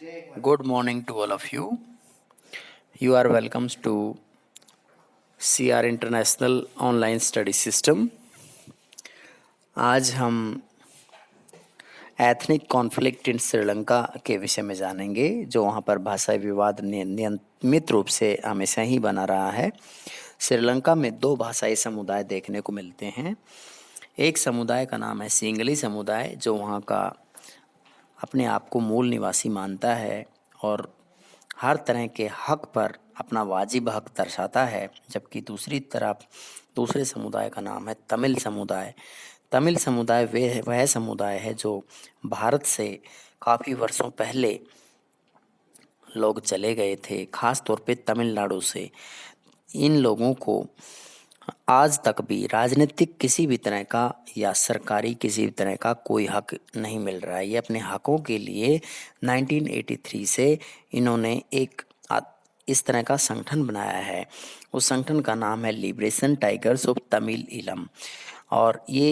Good morning to all of you. You are welcome to CR International Online Study System. आज हम ethnic conflict in Sri Lanka के विषय में जानेंगे, जो वहाँ पर भाषाई विवाद नियमित रूप से हमेशा ही बना रहा है। श्रीलंका में दो भाषाई समुदाय देखने को मिलते हैं। एक समुदाय का नाम है सिंगली समुदाय, जो वहाँ का अपने आप को मूल निवासी मानता है और हर तरह के हक पर अपना वाजिब हक दर्शाता है, जबकि दूसरी तरफ दूसरे समुदाय का नाम है तमिल समुदाय। तमिल समुदाय वह समुदाय है जो भारत से काफ़ी वर्षों पहले लोग चले गए थे, ख़ास तौर पे तमिलनाडु से। इन लोगों को आज तक भी राजनीतिक किसी भी तरह का या सरकारी किसी भी तरह का कोई हक नहीं मिल रहा है। ये अपने हकों के लिए 1983 से इन्होंने एक इस तरह का संगठन बनाया है। उस संगठन का नाम है liberation tigers of Tamil Eelam, और ये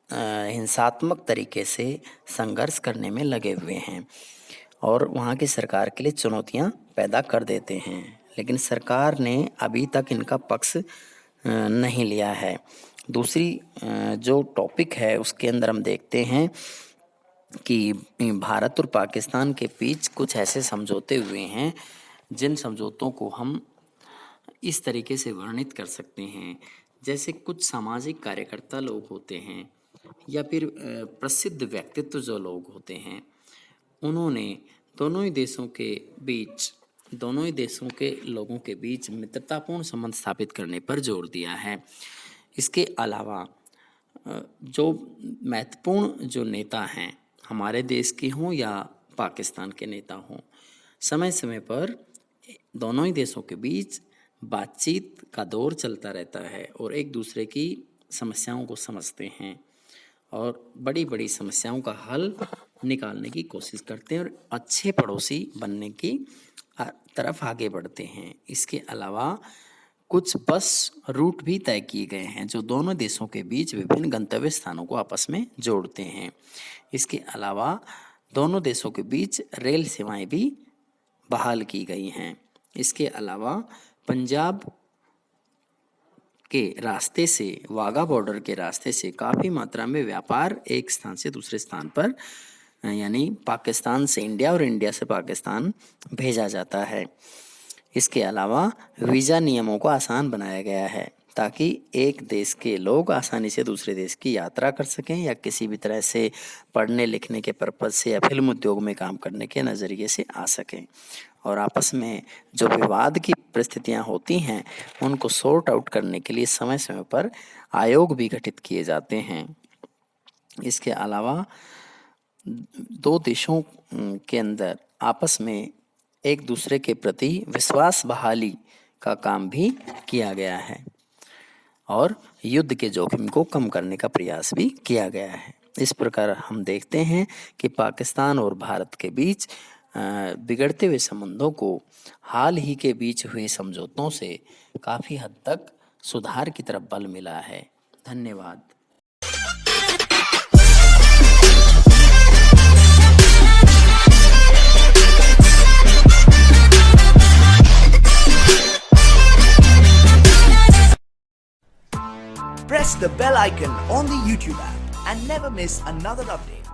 हिंसात्मक तरीके से संघर्ष करने में लगे हुए हैं और वहाँ की सरकार के लिए चुनौतियाँ पैदा कर देते हैं, लेकिन सरकार ने अभी तक इनका पक्ष नहीं लिया है। दूसरी जो टॉपिक है उसके अंदर हम देखते हैं कि भारत और पाकिस्तान के बीच कुछ ऐसे समझौते हुए हैं जिन समझौतों को हम इस तरीके से वर्णित कर सकते हैं, जैसे कुछ सामाजिक कार्यकर्ता लोग होते हैं या फिर प्रसिद्ध व्यक्तित्व जो लोग होते हैं, उन्होंने दोनों ही देशों के लोगों के बीच मित्रतापूर्ण संबंध स्थापित करने पर जोर दिया है। इसके अलावा जो महत्वपूर्ण जो नेता हैं, हमारे देश के हों या पाकिस्तान के नेता हों, समय समय पर दोनों ही देशों के बीच बातचीत का दौर चलता रहता है और एक दूसरे की समस्याओं को समझते हैं और बड़ी बड़ी समस्याओं का हल निकालने की कोशिश करते हैं और अच्छे पड़ोसी बनने की तरफ आगे बढ़ते हैं। इसके अलावा कुछ बस रूट भी तय किए गए हैं जो दोनों देशों के बीच विभिन्न गंतव्य स्थानों को आपस में जोड़ते हैं। इसके अलावा दोनों देशों के बीच रेल सेवाएं भी बहाल की गई हैं। इसके अलावा पंजाब के रास्ते से, वाघा बॉर्डर के रास्ते से काफ़ी मात्रा में व्यापार एक स्थान से दूसरे स्थान पर, यानी पाकिस्तान से इंडिया और इंडिया से पाकिस्तान भेजा जाता है। इसके अलावा वीज़ा नियमों को आसान बनाया गया है ताकि एक देश के लोग आसानी से दूसरे देश की यात्रा कर सकें या किसी भी तरह से पढ़ने लिखने के पर्पज़ से या फिल्म उद्योग में काम करने के नज़रिए से आ सकें, और आपस में जो विवाद की परिस्थितियां होती हैं उनको सॉर्ट आउट करने के लिए समय समय पर आयोग भी गठित किए जाते हैं। इसके अलावा दो देशों के अंदर आपस में एक दूसरे के प्रति विश्वास बहाली का काम भी किया गया है और युद्ध के जोखिम को कम करने का प्रयास भी किया गया है। इस प्रकार हम देखते हैं कि पाकिस्तान और भारत के बीच बिगड़ते हुए संबंधों को हाल ही के बीच हुए समझौतों से काफ़ी हद तक सुधार की तरफ बल मिला है। धन्यवाद। Press the bell icon on the YouTube app and never miss another update.